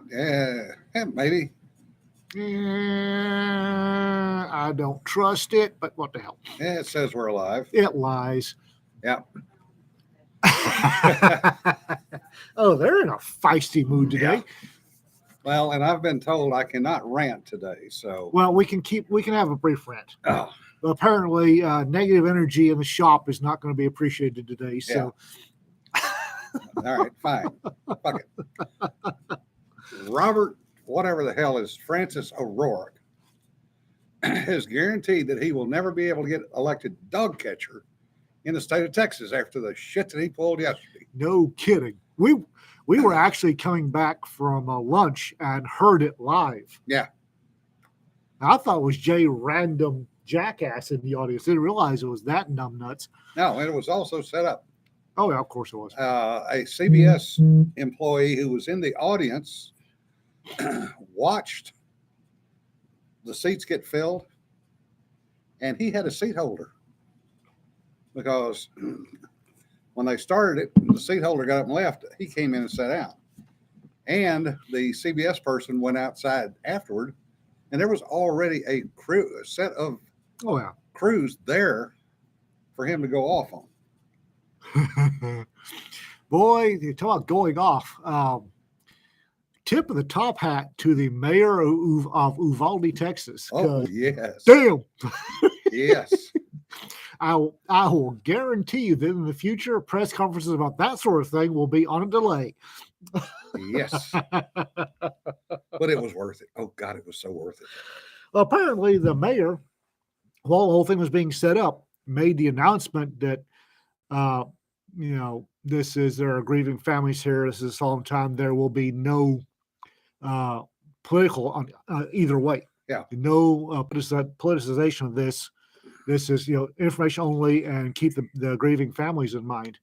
Yeah, maybe. I don't trust it, but what the hell? Yeah, it says we're alive. It lies. Yeah. Oh, they're in a feisty mood today. Yeah. Well, and I've been told I cannot rant today. So. Well, we can have a brief rant. Oh. But apparently, negative energy in the shop is not going to be appreciated today. So. Yeah. All right, fine. Fuck it. Robert, whatever the hell is Francis O'Rourke, is guaranteed that he will never be able to get elected dog catcher in the state of Texas after the shit that he pulled yesterday. No kidding. We were actually coming back from lunch and heard it live. Yeah. I thought it was Jay Random Jackass in the audience. Didn't realize it was that numbnuts. No, and it was also set up. Oh, yeah, of course it was. A CBS employee who was in the audience watched the seats get filled, and he had a seat holder because when they started it, the seat holder got up and left. He came in and sat down, and the CBS person went outside afterward, and there was already a set of crews there for him to go off on. Boy, you talk about going off. Tip of the top hat to the mayor of Uvalde, Texas. Oh, yes. Damn. Yes. I will guarantee you that in the future, press conferences about that sort of thing will be on a delay. Yes. But it was worth it. Oh, God, it was so worth it. Well, apparently the mayor, while the whole thing was being set up, made the announcement that, this is, there are grieving families here. This is a solemn time. There will be no political on either way. Yeah. No politicization of this. This is, information only, and keep the grieving families in mind.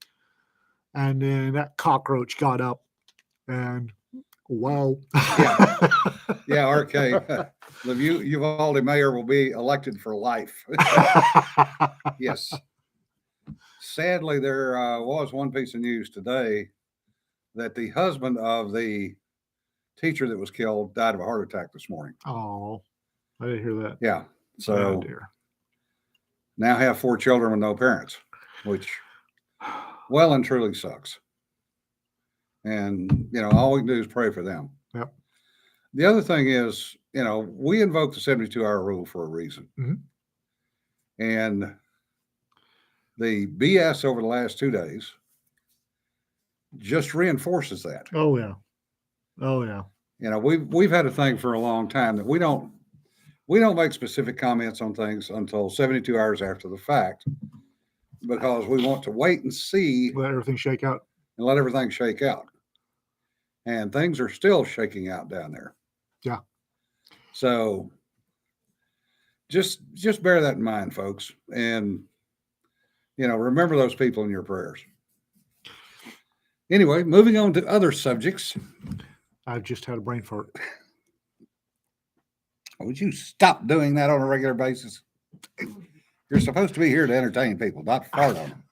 And then that cockroach got up, and wow. Yeah. Yeah, RK. The Uvalde mayor will be elected for life. Yes. Sadly, there was one piece of news today that the husband of the teacher that was killed died of a heart attack this morning. Oh, I didn't hear that. Yeah. So now have 4 children with no parents, which well and truly sucks. And, all we can do is pray for them. Yep. The other thing is, we invoke the 72-hour rule for a reason. Mm-hmm. And the BS over the last 2 days just reinforces that. Oh, yeah. Oh, yeah. We've had a thing for a long time that we don't make specific comments on things until 72 hours after the fact, because we want to wait and see. Let everything shake out. And let everything shake out. And things are still shaking out down there. Yeah. So just bear that in mind, folks. And, remember those people in your prayers. Anyway, moving on to other subjects. I've just had a brain fart. Would you stop doing that on a regular basis? You're supposed to be here to entertain people, not fart on them.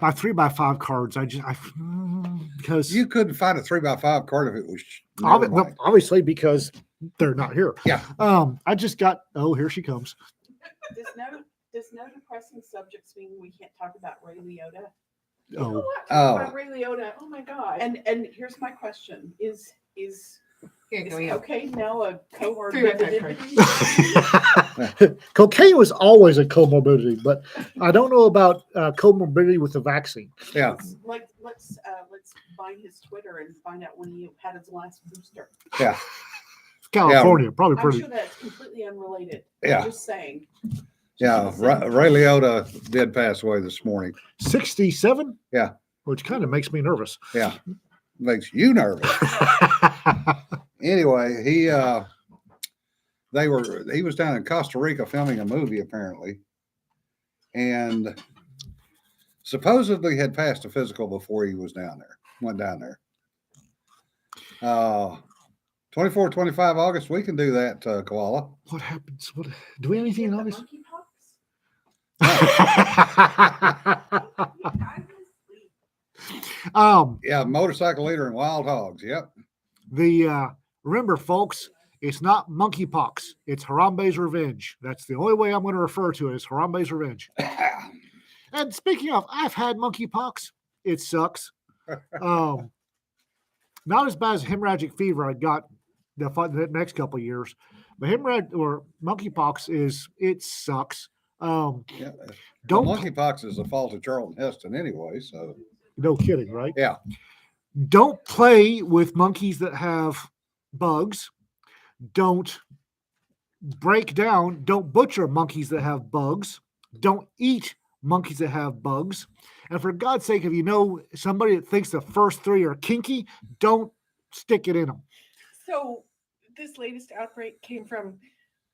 My 3x5 cards, because you couldn't find a 3x5 card if it was obviously because they're not here. Yeah. I just got. Oh, here she comes. Does no depressing subjects mean we can't talk about Ray Liotta? Oh. About Ray Liotta. Oh my God. And here's my question: Is cocaine now a comorbidity? Cocaine was always a comorbidity, but I don't know about comorbidity with the vaccine. Yeah. Let's find his Twitter and find out when he had his last booster. Yeah. California, probably pretty. I'm sure that's completely unrelated. Yeah. I'm just saying. Yeah, Ray Liotta did pass away this morning. 67? Yeah. Which kind of makes me nervous. Yeah. Makes you nervous. Anyway, he was down in Costa Rica filming a movie apparently, and supposedly had passed a physical before he went down there. 24, 25 August, we can do that, Koala. What happens? Do we have anything in August? Yeah, motorcycle leader and wild hogs. Yep. Remember, folks, it's not monkeypox. It's Harambe's revenge. That's the only way I'm going to refer to it, is Harambe's revenge. And speaking of, I've had monkeypox. It sucks. Not as bad as hemorrhagic fever I got the next couple of years, but monkeypox it sucks. Yeah. Don't Monkeypox is the fault of Charlton Heston anyway. So no kidding, right? yeah. Don't play with monkeys that have bugs. Don't butcher monkeys that have bugs. Don't eat monkeys that have bugs. And for God's sake, if you know somebody that thinks the first three are kinky, don't stick it in them. So this latest outbreak came from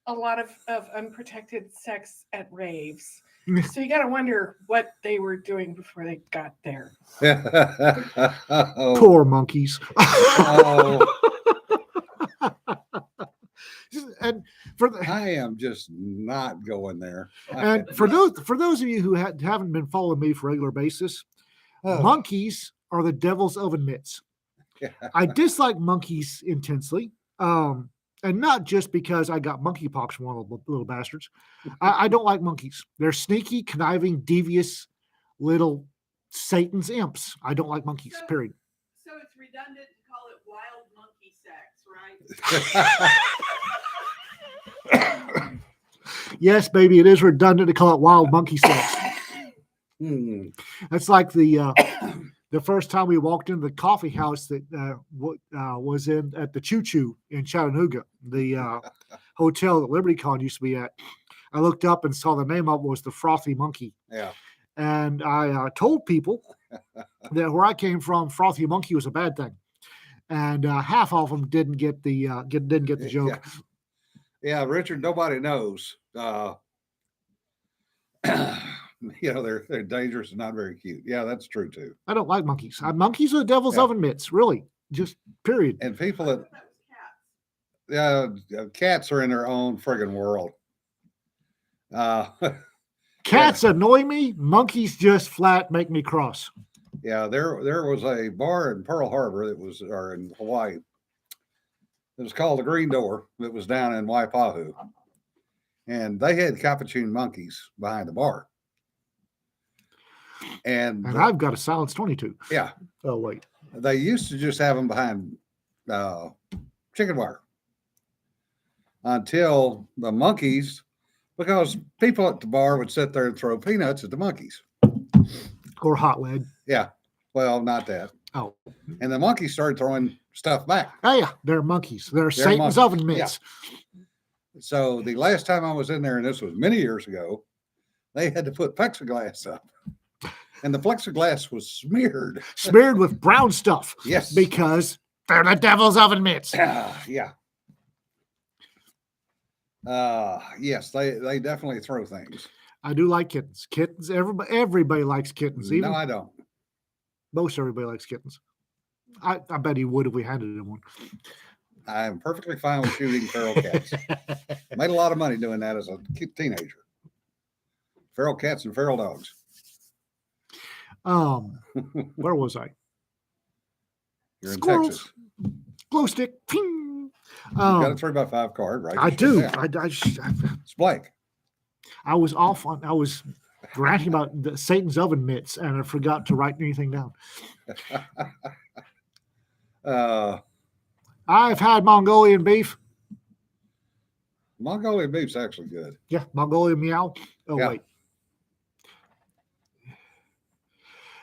a lot of unprotected sex at raves. So you got to wonder what they were doing before they got there. Poor monkeys. Oh. And I am just not going there. And for those of you who haven't been following me for a regular basis, monkeys are the devil's oven mitts. I dislike monkeys intensely, and not just because I got monkeypox from one of the little bastards. I don't like monkeys. They're sneaky, conniving, devious little Satan's imps. I don't like monkeys, period. So it's redundant to call it wild monkey sex, right? Yes, baby, it is redundant to call it wild monkey sex. That's like the first time we walked into the coffee house that was at the Choo Choo in Chattanooga, the hotel that LibertyCon used to be at. I looked up and saw the name of it was the Frothy Monkey. Yeah. And I told people that where I came from, Frothy Monkey was a bad thing, and half of them didn't get the joke. Yeah, Richard. Nobody knows. They're dangerous and not very cute. Yeah, that's true too. I don't like monkeys. Monkeys are the devil's oven mitts, really. Just period. And people that cats are in their own friggin' world. Cats annoy me. Monkeys just flat make me cross. Yeah, there was a bar in Pearl Harbor or in Hawaii. It was called the Green Door. It was down in Waipahu. And they had capuchin monkeys behind the bar. And I've got a Silence 22. Yeah. Oh, wait. They used to just have them behind chicken wire until the monkeys, because people at the bar would sit there and throw peanuts at the monkeys. Or hot lead. Yeah. Well, not that. Oh. And the monkeys started throwing stuff back. Oh, yeah. They're monkeys. They're Satan's oven mitts. Yeah. So the last time I was in there, and this was many years ago, they had to put plexiglass up. And the plexiglass was smeared. Smeared with brown stuff. Yes. Because they're the devil's oven mitts. Yeah. Yes, they definitely throw things. I do like kittens. Kittens, everybody likes kittens. Even no, I don't. Most everybody likes kittens. I bet he would if we handed him one. I am perfectly fine with shooting feral cats. Made a lot of money doing that as a teenager. Feral cats and feral dogs. Where was I? You're Squirrels. in Texas. Glow stick. Ping. You got a 3x5 card, right? I do. It's Blake. I was ranting about the Satan's oven mitts, and I forgot to write anything down. I've had Mongolian beef. Mongolian beef's actually good. Yeah, Mongolian meow. Oh, yeah. Wait.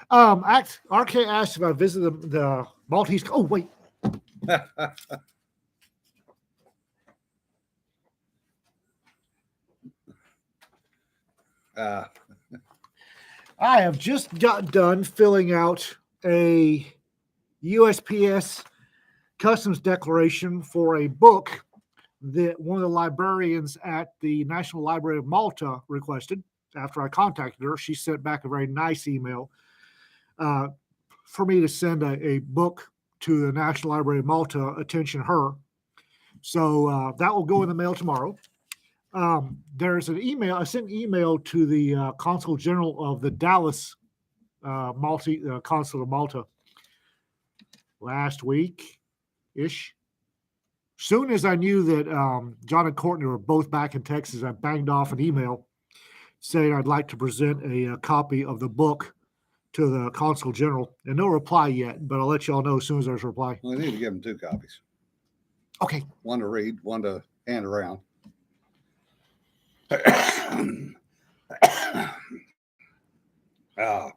RK asked if I visited the Maltese. Oh, wait. I have just got done filling out a USPS customs declaration for a book that one of the librarians at the National Library of Malta requested. After I contacted her, she sent back a very nice email for me to send a book to the National Library of Malta, attention her. So that will go in the mail tomorrow. There's an email. I sent an email to the Consul General of the Dallas consul of Malta last week ish. Soon as I knew that John and Courtney were both back in Texas, I banged off an email saying I'd like to present a copy of the book to the consul general, and no reply yet, but I'll let y'all know as soon as there's a reply. We need to give them 2 copies. Okay. One to read, one to hand around.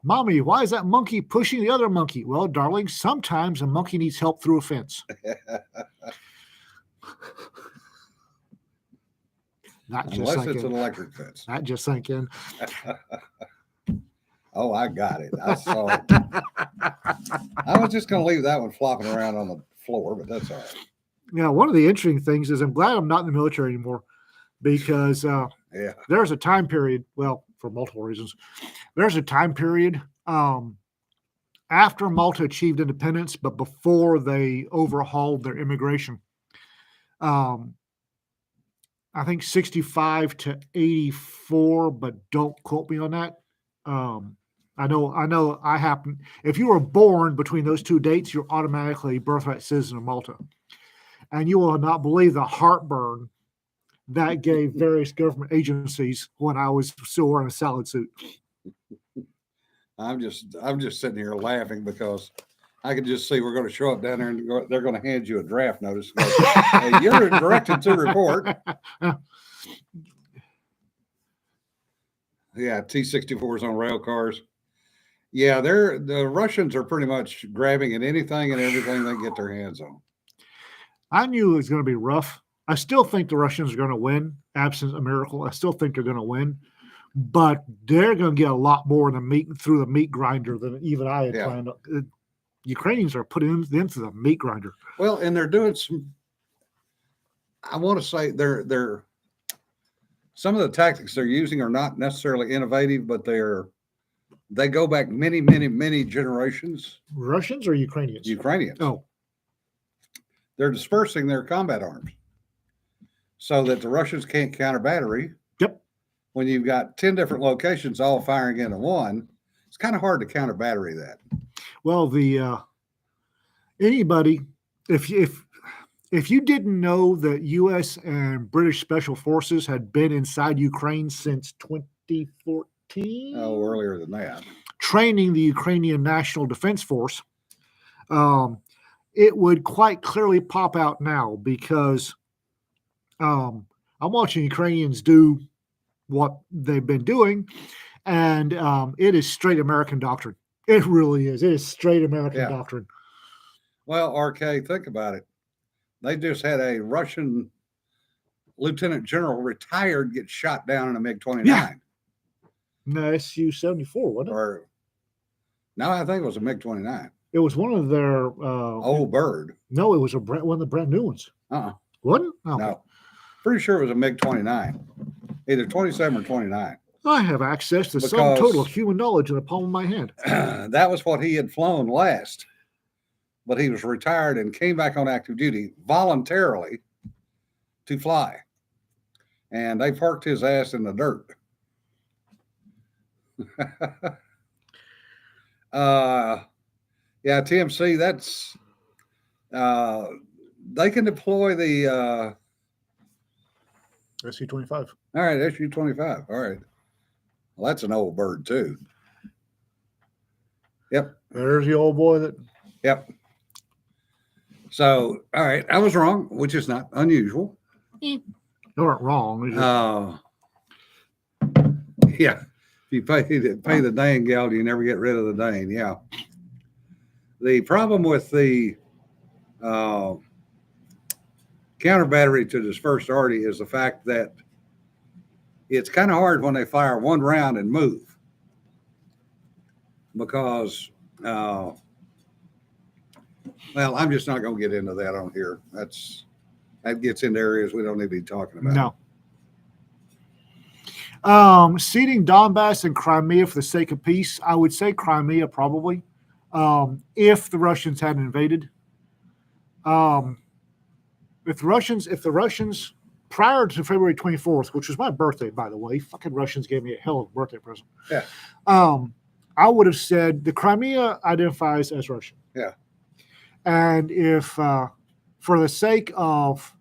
Mommy, why is that monkey pushing the other monkey? Well, darling, sometimes a monkey needs help through a fence. Unless it's an electric fence. That just sank in. Oh, I got it. I saw it. I was just going to leave that one flopping around on the floor, but that's all right. Now, one of the interesting things is I'm glad I'm not in the military anymore because there's a time period, well, for multiple reasons, there's a time period after Malta achieved independence, but before they overhauled their immigration. I think 65 to 84, but don't quote me on that. I know I happen. If you were born between those 2 dates, you're automatically a birthright citizen of Malta. And you will not believe the heartburn that gave various government agencies when I was still wearing a salad suit. I'm just sitting here laughing because I can just see we're going to show up down there and they're going to hand you a draft notice. Go, hey, you're directed to report. Yeah, T-64s on rail cars. Yeah, the Russians are pretty much grabbing at anything and everything they get their hands on. I knew it was going to be rough. I still think the Russians are going to win, absent a miracle. I still think they're going to win, but they're going to get a lot more in the meat through the meat grinder than even I had planned. Ukrainians are putting them through the meat grinder. Well, and they're doing some. I want to say they're some of the tactics they're using are not necessarily innovative, but they go back many, many, many generations. Russians or Ukrainians? Ukrainians. Oh. They're dispersing their combat arms so that the Russians can't counter battery. Yep. When you've got 10 different locations all firing into one, it's kind of hard to counter battery that. Well, anybody, if you didn't know that U.S. and British Special Forces had been inside Ukraine since 2014. Oh, earlier than that. Training the Ukrainian National Defense Force, it would quite clearly pop out now because I'm watching Ukrainians do what they've been doing, and it is straight American doctrine. It really is. It is straight American doctrine. Well, RK, think about it. They just had a Russian lieutenant general retired get shot down in a MiG-29. Yeah. No, Su-74, wasn't it? Or, no, I think it was a MiG-29. It was one of their old bird. No, it was one of the brand new ones. Wasn't? Oh. No. Pretty sure it was a MiG-29. Either 27 or 29. I have access to some total of human knowledge in the palm of my hand. That was what he had flown last. But he was retired and came back on active duty voluntarily to fly. And they parked his ass in the dirt. Yeah, TMC, that's they can deploy the Su-25. All right, Su-25. All right. Well, that's an old bird too. Yep. There's the old boy that. Yep. So, all right, I was wrong, which is not unusual. You weren't wrong. Yeah. If you pay the Dane gal, you never get rid of the Dane. Yeah. The problem with the counter battery to dispersed arty is the fact that it's kind of hard when they fire one round and move because, well, I'm just not going to get into that on here. That gets into areas we don't need to be talking about. No. Ceding Donbass and Crimea for the sake of peace, I would say Crimea probably, if the Russians hadn't invaded. If the Russians prior to February 24th, which was my birthday, by the way, fucking Russians gave me a hell of a birthday present. Yeah. I would have said the Crimea identifies as Russian. Yeah. And if, for the sake of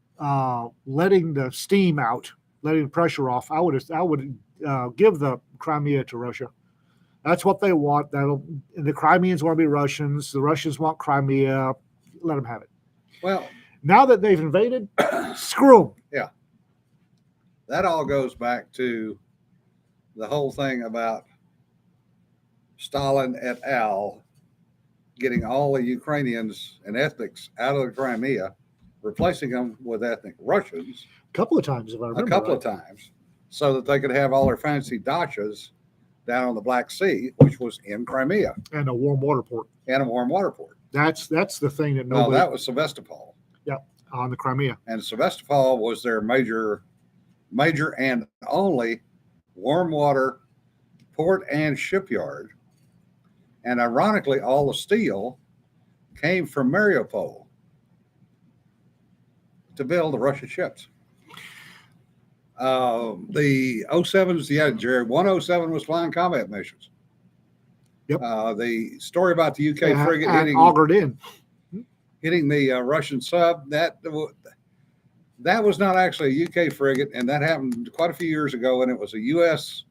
letting the steam out, letting the pressure off, I would give the Crimea to Russia. That's what they want. The Crimeans want to be Russians. The Russians want Crimea. Let them have it. Well, now that they've invaded, screw them. that all goes back to the whole thing about Stalin et al. Getting all the Ukrainians and ethnics out of the Crimea, replacing them with ethnic Russians A couple of times, if I remember. a couple of times, so that they could have all their fancy dachas down on the Black Sea, which was in Crimea, And a warm water port. and a warm water port. That's the thing that No, nobody that was Sevastopol, on the Crimea. and Sevastopol was their major and only warm water port and shipyard. And ironically, all the steel came from Mariupol to build the Russian ships. The 07s, yeah, Jerry, 107 was flying combat missions. Yep. The story about the UK frigate And augured in. hitting the Russian sub, that was not actually a UK frigate, and that happened quite a few years ago, and it was a US.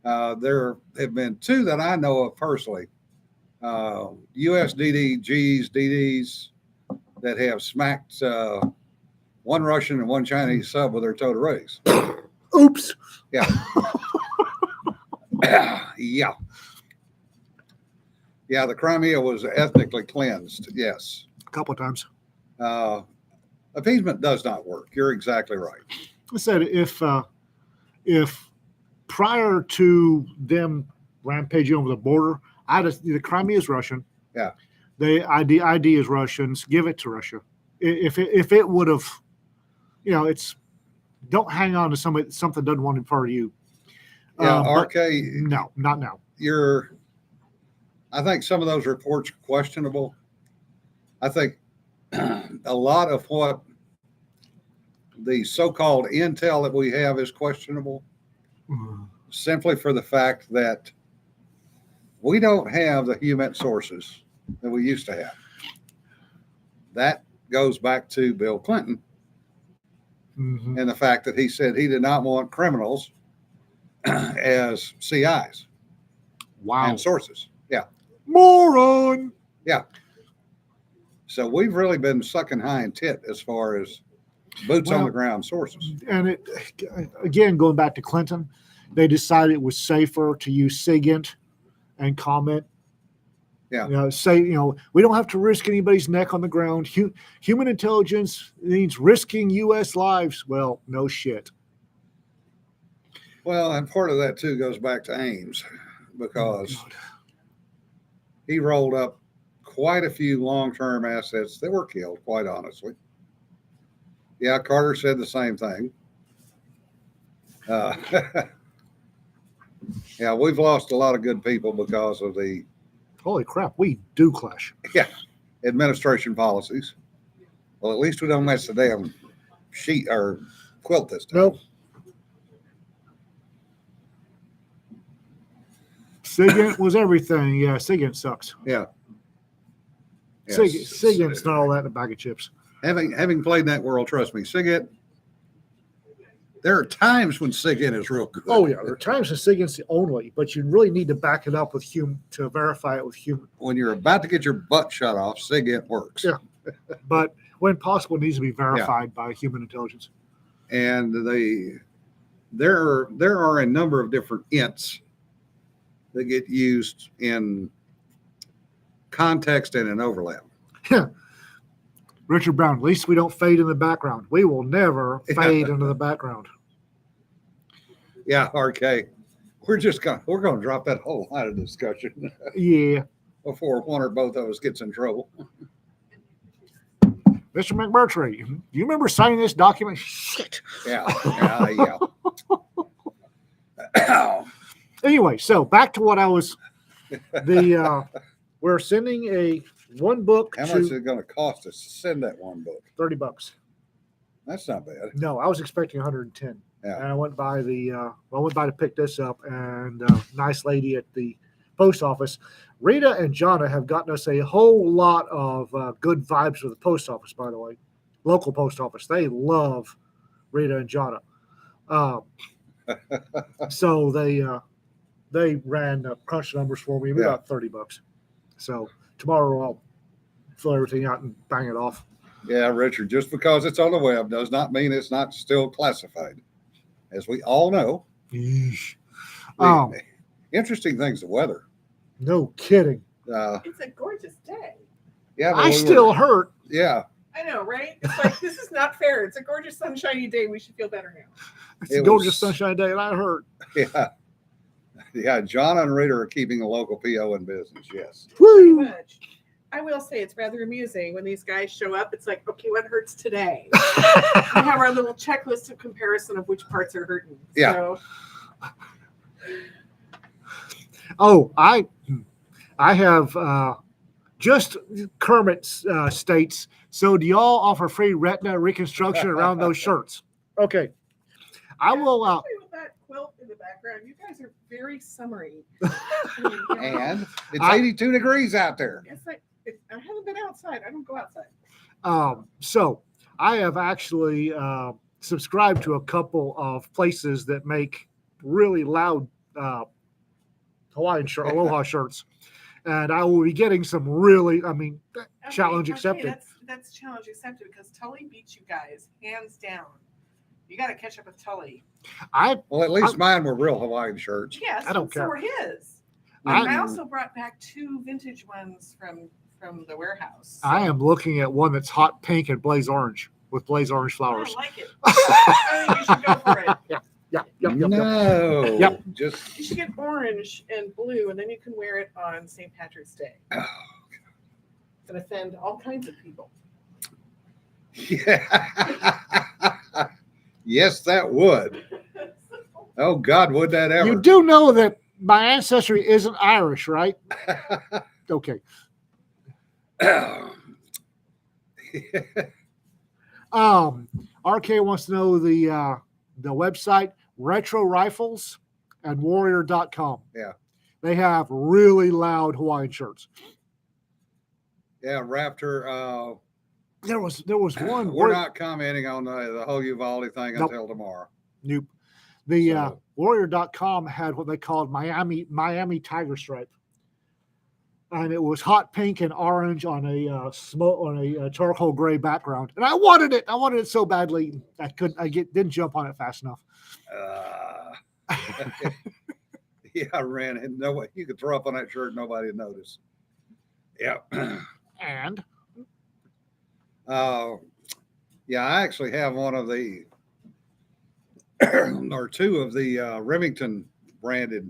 There have been two that I know of personally, US DDGs, DDs that have smacked one Russian and one Chinese sub with their tow to raise. Oops. Yeah. Yeah. Yeah, the Crimea was ethnically cleansed, yes. A couple of times. Appeasement does not work. You're exactly right. I said if prior to them rampaging over the border, the Crimea is Russian. Yeah. The ID is Russians. Give it to Russia. If it would have, it's don't hang on to something doesn't want to be part of you. Yeah, but RK. No, not now. I think some of those reports are questionable. I think a lot of what the so-called intel that we have is questionable, simply for the fact that we don't have the human sources that we used to have. That goes back to Bill Clinton Mm-hmm. and the fact that he said he did not want criminals as CIs Wow. and sources. Yeah. Moron. So we've really been sucking hind tit as far as boots on the ground sources. And it, again, going back to Clinton, they decided it was safer to use SIGINT and comment. Yeah. Say, we don't have to risk anybody's neck on the ground. Human intelligence means risking U.S. lives. Well, no shit. Well, and part of that too goes back to Ames, because he rolled up quite a few long-term assets that were killed, quite honestly. Yeah, Carter said the same thing. Yeah, we've lost a lot of good people because of the Holy crap, we do clash. administration policies. Well, at least we don't mess the damn sheet or quilt this time. Nope. SIGINT was everything. Yeah, SIGINT sucks. Yeah. SIGINT's not all that in a bag of chips. Having played in that world, trust me, SIGINT, there are times when SIGINT is real good. Oh yeah, there are times when SIGINT's the only, but you really need to back it up with human to verify it with human. When you're about to get your butt shut off, SIGINT works. Yeah. But when possible, it needs to be verified by human intelligence. And there are a number of different ints that get used in context and in overlap. Richard Brown, at least we don't fade in the background. We will never fade into the background. Yeah, RK. We're going to drop that whole line of discussion Yeah. before one or both of us gets in trouble. Mr. McMurtry, you remember signing this document? Shit. Yeah. Anyway, so back to what I was. We're sending one book How to much is it going to cost us to send that one book? $30. That's not bad. No, I was expecting 110. Yeah. And I went by to pick this up, and a nice lady at the post office. Rita and Jonna have gotten us a whole lot of good vibes with the post office, by the way. Local post office. They love Rita and Jonna. So they ran crunch numbers for me. We Yeah. got $30. So tomorrow I'll fill everything out and bang it off. Yeah, Richard, just because it's on the web does not mean it's not still classified. As we all know, Yeesh. the interesting things, the weather. No kidding. It's a gorgeous day. Yeah, but I still hurt. Yeah, I know, right? It's like, this is not fair. It's a gorgeous, sunshiny day. We should feel better now. It's It a gorgeous was- sunshine day, and I hurt. yeah. John and Rita are keeping a local PO in business. Yes. Pretty Woo! much. I will say it's rather amusing when these guys show up. It's like, okay, what hurts today? We have our little checklist of comparison of which parts are hurting. Yeah. So, Oh, I have just Kermit states. So, do y'all offer free retina reconstruction around those shirts? Okay, I will. especially with that quilt in the background, you guys are very summery. And it's I- 82 degrees out there. It's like, I haven't been outside. I don't go outside. So I have actually subscribed to a couple of places that make really loud Hawaiian shirt, aloha shirts, and I will be getting some really. I mean, challenge accepted. That's challenge accepted because Tully beats you guys hands down. You got to catch up with Tully. Well, at least mine were real Hawaiian shirts. Yes, I don't so care. were his. I- I also brought back 2 vintage ones from the warehouse. I am looking at one that's hot pink and blaze orange with blaze orange I flowers. like it. I think you should go for it. Yep. No. Yep. Just You should get orange and blue, and then you can wear it on St. Patrick's Day. It's gonna offend all kinds of people. yeah. Yes, that would. Oh God, would that ever? You do know that my ancestry isn't Irish, right? Okay. RK wants to know the website Retro Rifles and Warrior.com. Yeah. They have really loud Hawaiian shirts. Yeah, Raptor. There was one. We're not commenting on the whole Uvalde thing Nope. until tomorrow. Nope. The So- Warrior.com had what they called Miami Tiger Stripe, and it was hot pink and orange on a charcoal gray background. And I wanted it. I wanted it so badly. I couldn't. Didn't jump on it fast enough. Yeah, I ran it. No way. You could throw up on that shirt, nobody would notice. Yeah. And Yeah, I actually have one of the or 2 of the Remington branded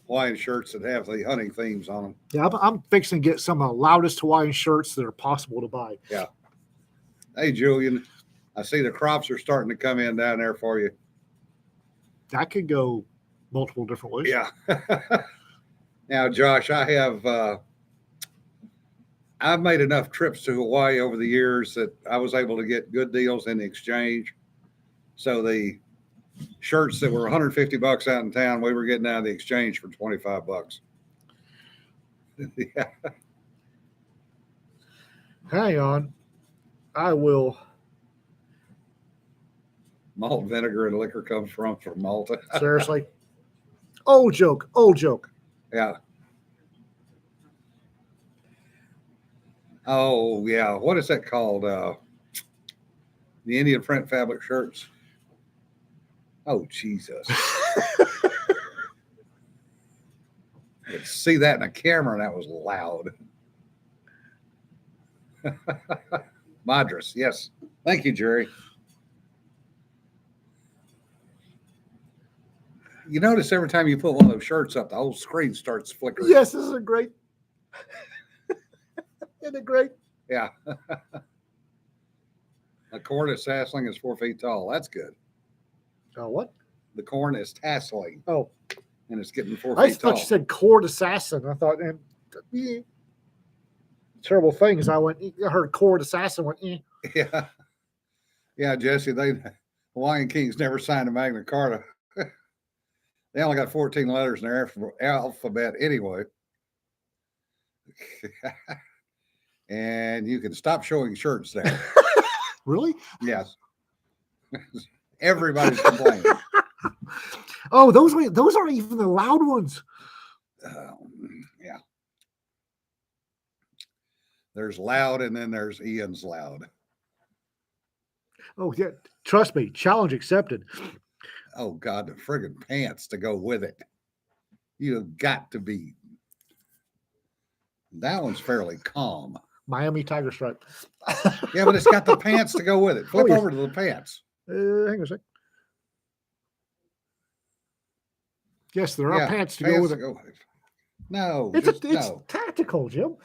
Hawaiian shirts that have the hunting themes on them. yeah, I'm fixing to get some of the loudest Hawaiian shirts that are possible to buy. Hey, Julian, I see the crops are starting to come in down there for you. That could go multiple different ways. Yeah. Now, Josh, I've made enough trips to Hawaii over the years that I was able to get good deals in the exchange. So the shirts that were $150 out in town, we were getting out of the exchange for $25. Yeah. Hang on. I will. Malt vinegar and liquor comes from Malta. Seriously. Old joke. Old joke. Yeah. Oh, yeah. What is that called? The Indian print fabric shirts. Oh, Jesus. I could see that in a camera, and that was loud. Madras, yes. Thank you, Jerry. You notice every time you put one of those shirts up, the whole screen starts flickering. Yes, this is a great. Isn't it great? Yeah. The corn is tasseling is 4 feet tall. That's good. What? The corn is tasseling Oh, and it's getting 4 I feet thought tall. you said cord assassin. I thought, terrible thing is I heard cord assassin went, Yeah. Yeah, Jesse, Hawaiian Kings never signed a Magna Carta. They only got 14 letters in their alphabet anyway. And you can stop showing shirts there. Really? Yes. Everybody's complaining. Oh, those aren't even the loud ones. Yeah. There's loud, and then there's Ian's loud. Oh, yeah. Trust me, challenge accepted. Oh, God, the friggin' pants to go with it. You've got to be. That one's fairly calm. Miami Tiger Stripe. Yeah, but it's got the pants to go with it. Flip yeah. over to the pants. Hang on a sec. Yes, there are pants to go with it. No, It's no. tactical, Jim.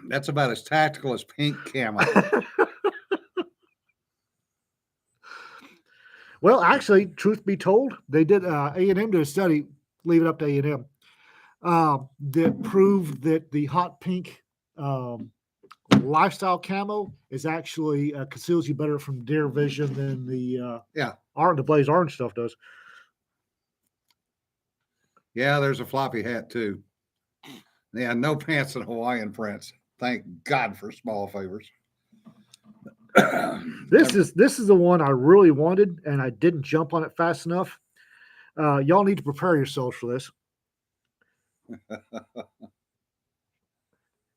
That's about as tactical as pink camo. Well, actually, truth be told, they did A&M did a study, leave it up to A&M, that proved that the hot pink lifestyle camo is actually conceals you better from deer vision than the the blaze orange stuff does. Yeah, there's a floppy hat too. Yeah, no pants and Hawaiian prints. Thank God for small favors. This is the one I really wanted, and I didn't jump on it fast enough. Y'all need to prepare yourselves for this.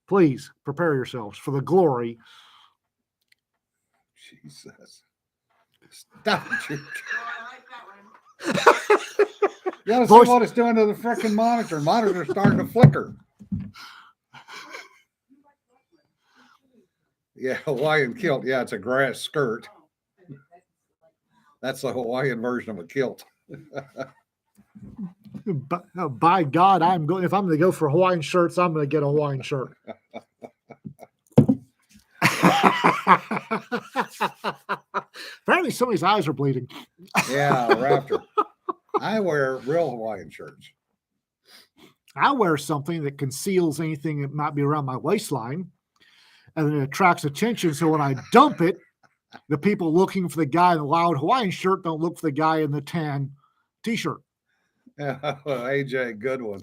Please prepare yourselves for the glory. Jesus. Stop it. I like that one. You gotta Voice- see what it's doing to the freaking monitor. Monitor's starting to flicker. Yeah, Hawaiian kilt. Yeah, it's a grass skirt. That's the Hawaiian version of a kilt. By God, if I'm going to go for Hawaiian shirts, I'm going to get a Hawaiian shirt. Apparently somebody's eyes are bleeding. Yeah, Raptor. I wear real Hawaiian shirts. I wear something that conceals anything that might be around my waistline, and then it attracts attention. So when I dump it, the people looking for the guy in the loud Hawaiian shirt don't look for the guy in the tan t-shirt. Yeah, AJ, good one.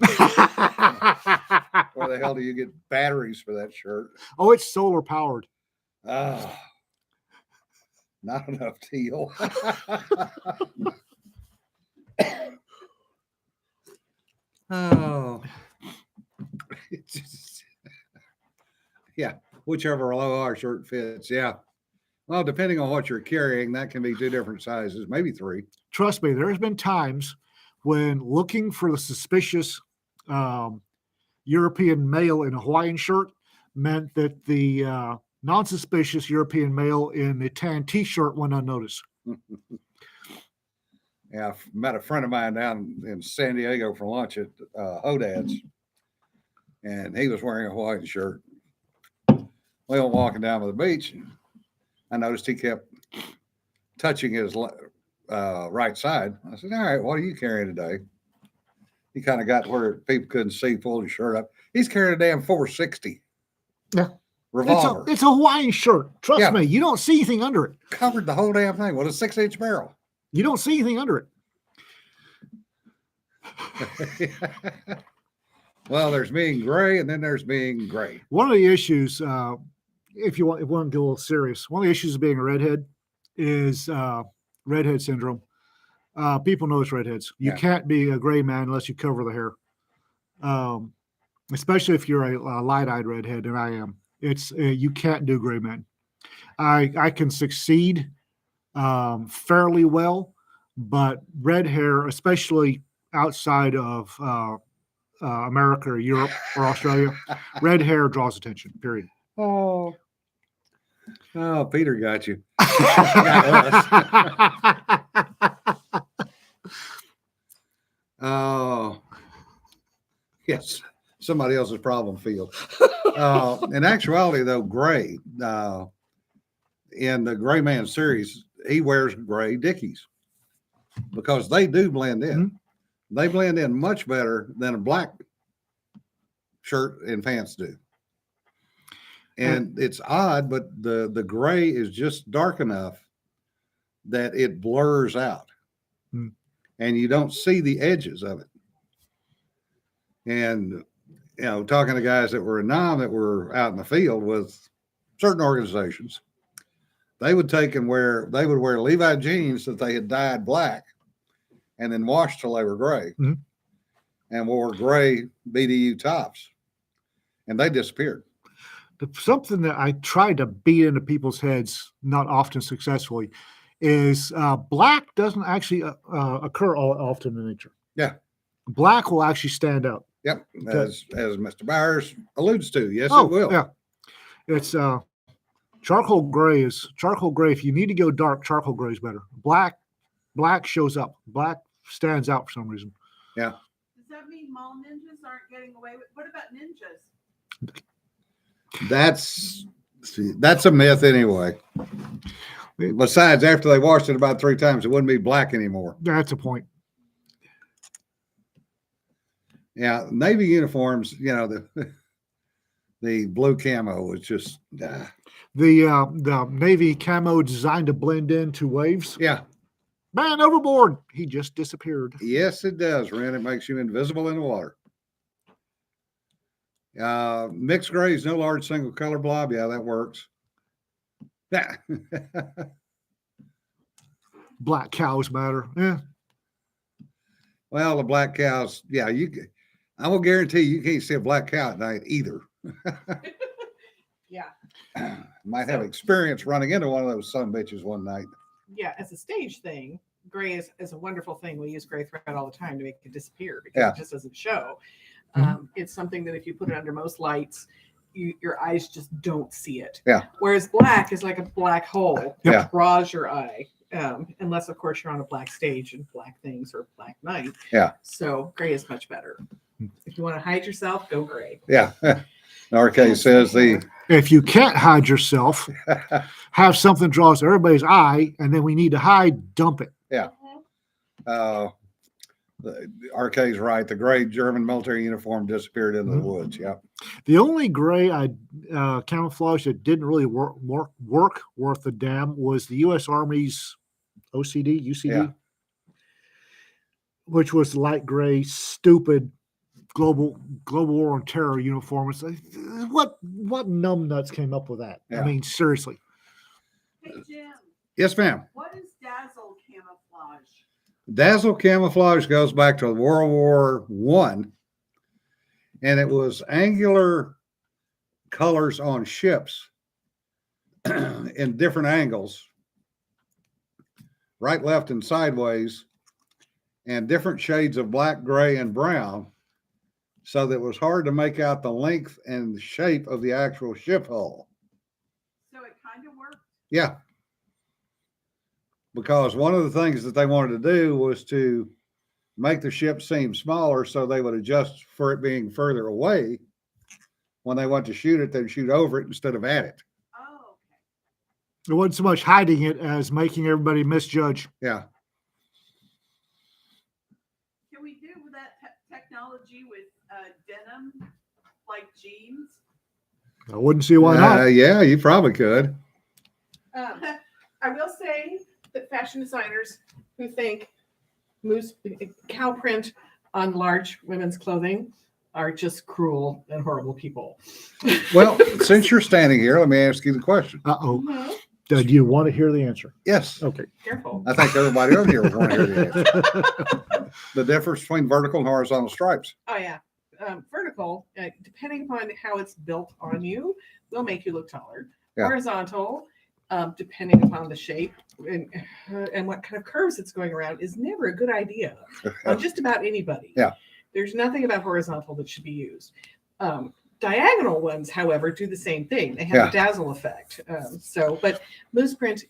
Where the hell do you get batteries for that shirt? Oh, it's solar powered. Oh, not enough teal. Oh. Yeah, whichever low R shirt fits. Yeah. Well, depending on what you're carrying, that can be 2 different sizes, maybe 3. Trust me, there's been times when looking for the suspicious European male in a Hawaiian shirt meant that the non-suspicious European male in the tan t-shirt went unnoticed. Yeah, I met a friend of mine down in San Diego for lunch at Hodad's, and he was wearing a Hawaiian shirt. We were walking down to the beach, and I noticed he kept touching his right side. I said, all right, what are you carrying today? He kind of got where people couldn't see, pulled his shirt up. He's carrying a damn 460 revolver. It's a Hawaiian shirt. Trust Yeah. me, you don't see anything under it. Covered the whole damn thing with a 6-inch barrel. You don't see anything under it. Well, there's being gray, and then there's being gray. One of the issues, if you want to get a little serious, one of the issues of being a redhead is redhead syndrome. People know it's redheads. You can't be a gray man unless you cover the hair. Especially if you're a light-eyed redhead, and I am. It's you can't do gray men. I can succeed fairly well, but red hair, especially outside of America or Europe or Australia, red hair draws attention. Period. Oh, Peter got you. Got us. Oh, yes, somebody else's problem field. In actuality, though, gray in the Gray Man series, he wears gray Dickies because they do blend in. Mhm. They blend in much better than a black shirt and pants do. And it's odd, but the gray is just dark enough that it blurs out, and you don't see the edges of it. And talking to guys that were in NAM that were out in the field with certain organizations, they would wear Levi jeans that they had dyed black and then washed till they were gray, and wore gray BDU tops, and they disappeared. Something that I tried to beat into people's heads, not often successfully, is black doesn't actually occur all often in nature. Yeah. Black will actually stand out. Yep. As Mr. Byers alludes to. Yes, Oh, it will. Yeah. It's charcoal gray. If you need to go dark, charcoal gray is better. Black shows up. Black stands out for some reason. Yeah. Does that mean mall ninjas aren't getting away with? What about ninjas? That's a myth anyway. Besides, after they washed it about 3 times, it wouldn't be black anymore. That's a point. Yeah, Navy uniforms, the blue camo was just the Navy camo designed to blend into waves. yeah. Man overboard. He just disappeared. Yes, it does, Ren. It makes you invisible in the water. Mixed grays, no large single color blob. Yeah, that works. Yeah. Black cows matter. Yeah. Well, the black cows, yeah, I will guarantee you can't see a black cow at night either. Yeah. Might have experience running into one of those son bitches one night. Yeah, as a stage thing, gray is a wonderful thing. We use gray thread all the time to make it disappear because it just doesn't show. It's something that if you put it under most lights, your eyes just don't see it. Yeah. Whereas black is like a black hole that Yeah. draws your eye. Unless of course you're on a black stage and black things or black night. Yeah. So gray is much better. If you want to hide yourself, go gray. Yeah. RK says If you can't hide yourself, have something draws everybody's eye, and then we need to hide, dump it. Yeah. RK's right. The gray German military uniform disappeared into the woods. Yeah. The only gray camouflage that didn't really work worth a damn was the U.S. Army's UCD, Yeah. which was light gray, stupid global war on terror uniform. It's like, what numbnuts came up with that? Yeah. I mean, seriously. Hey Jim, Yes, ma'am. what is dazzle camouflage? Dazzle camouflage goes back to World War I, and it was angular colors on ships in different angles, right, left, and sideways, and different shades of black, gray, and brown, so that it was hard to make out the length and the shape of the actual ship hull. So it kind of worked. Yeah. Because one of the things that they wanted to do was to make the ship seem smaller so they would adjust for it being further away. When they went to shoot it, they'd shoot over it instead of at it. Oh, okay. It wasn't so much hiding it as making everybody misjudge. Yeah. Can we do that technology with denim, like jeans? I wouldn't see why not. Yeah, you probably could. I will say that fashion designers who think cow print on large women's clothing are just cruel and horrible people. Well, since you're standing here, let me ask you the question. Uh-oh. Mhm. Do you want to hear the answer? Yes. Okay. Careful. I think everybody over here would want to hear the answer. The difference between vertical and horizontal stripes. Oh yeah. Vertical, depending upon how it's built on you, will make you look taller. Yeah. Horizontal, depending upon the shape and what kind of curves it's going around, is never a good idea on just about anybody. Yeah. There's nothing about horizontal that should be used. Diagonal ones, however, do the same thing. They have a dazzle effect. But moose print,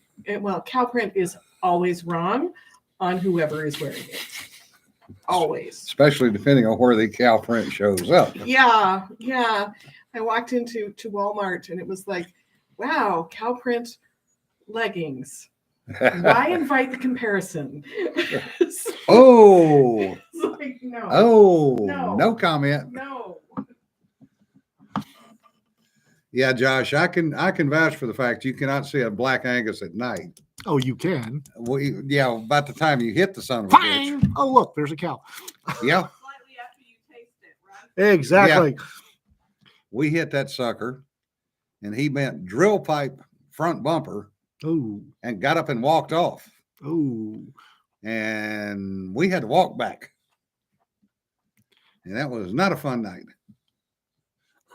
cow print is always wrong on whoever is wearing it. Always. Especially depending on where the cow print shows up. Yeah. I walked into Walmart and it was like, wow, cow print leggings. Why invite the comparison? Oh. It's like, no. Oh. No. No comment. No. Yeah, Josh, I can vouch for the fact you cannot see a black Angus at night. Oh, you can. Yeah, about the time you hit the son of a bitch. Bang! Oh, look, there's a cow. Yeah, Slightly after you taste it, right? Exactly. we hit that sucker, and he bent drill pipe front bumper Oh, and got up and walked off. oh. And we had to walk back. And that was not a fun night.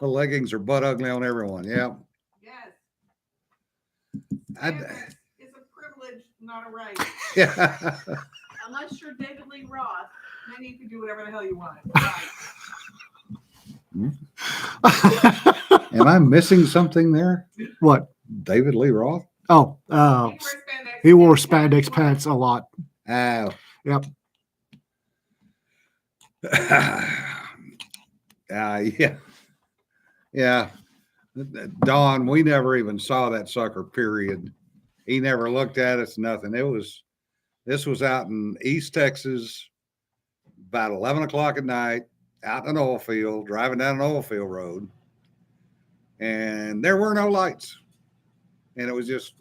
The leggings are butt ugly on everyone. Yeah. Yes. I, It's a privilege, not a right. yeah. Unless you're David Lee Roth, then you can do whatever the hell you want. Right. Am I missing something there? What? David Lee Roth? Oh, he wore spandex pants a lot. Oh. Yep. Yeah. Yeah. Don, we never even saw that sucker, period. He never looked at us, nothing. This was out in East Texas, about 11 o'clock at night, out in an oil field, driving down an oil field road. And there were no lights. And it was just,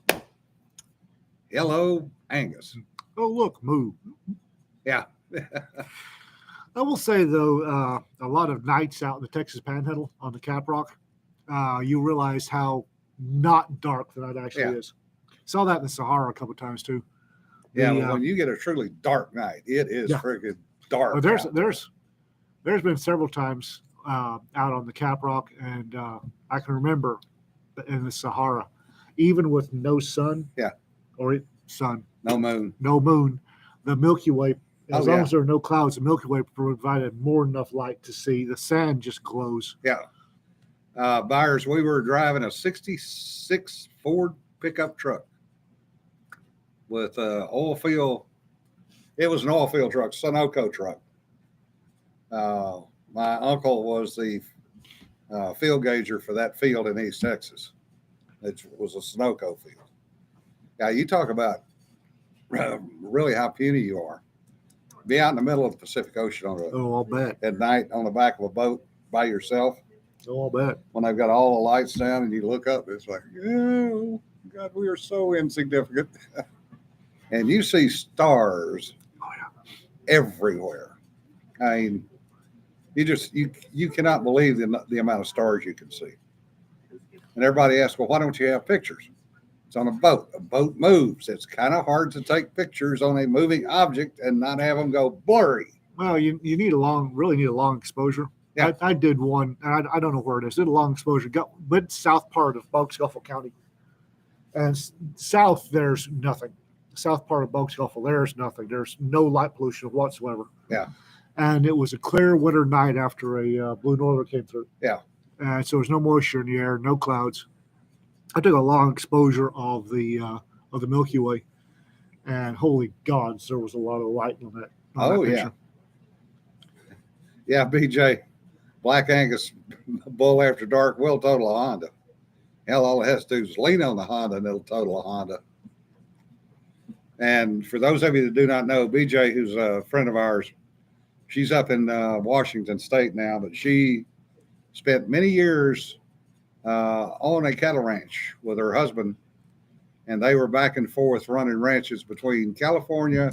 hello, Angus. Oh, look, moo. Yeah. I will say, though, a lot of nights out in the Texas Panhandle on the Cap Rock, you realize how not dark the night actually is. Saw that in the Sahara a couple of times, too. Yeah, but when you get a truly dark night, it is freaking dark. Well, there's been several times out on the Cap Rock, and I can remember in the Sahara, even with no sun, no moon, the Milky Way, as long as there are no clouds, the Milky Way provided more than enough light to see. The sand just glows. Yeah. Buyers, we were driving a 66 Ford pickup truck with oil field. It was an oil field truck, Sunoco truck. My uncle was the field gauger for that field in East Texas. It was a Sunoco field. Yeah, you talk about really how puny you are. Be out in the middle of the Pacific Ocean I'll bet. at night on the back of a boat by yourself. Oh, I'll bet. When they've got all the lights down and you look up, it's like, oh, God, we are so insignificant. And you see stars everywhere. I mean, you cannot believe the amount of stars you can see. And everybody asks, well, why don't you have pictures? It's on a boat. A boat moves. It's kind of hard to take pictures on a moving object and not have them go blurry. Well, you really need a long exposure. Yeah. I did one, and I don't know where it is. Did a long exposure. Went south part of Bogue-Scuffle County, and south there's nothing. South part of Bogue-Scuffle, there's nothing. There's no light pollution whatsoever. Yeah. And it was a clear winter night after a blue norther came through. Yeah. And so there's no moisture in the air, no clouds. I took a long exposure of the Milky Way, and holy gods, there was a lot of light on that. Oh, yeah. Yeah, BJ, Black Angus bull after dark will total a Honda. Hell, all it has to do is lean on the Honda and it'll total a Honda. And for those of you that do not know, BJ, who's a friend of ours, she's up in Washington State now, but she spent many years on a cattle ranch with her husband, and they were back and forth running ranches between California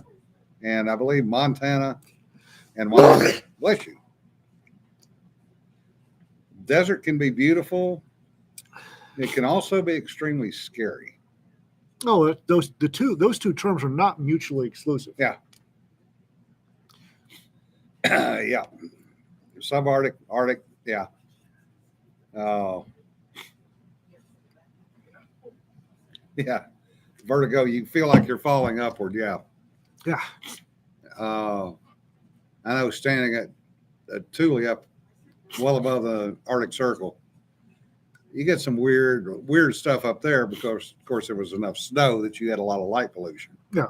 and I believe Montana and Wyoming. Bless you. Desert can be beautiful. It can also be extremely scary. Oh, those two terms are not mutually exclusive. Yeah. Yeah. Subarctic, Arctic, yeah. Yeah. Vertigo, you feel like you're falling upward, yeah. Yeah. I know standing at Thule up well above the Arctic Circle, you get some weird stuff up there because, of course, there was enough snow that you had a lot of light pollution. Yeah.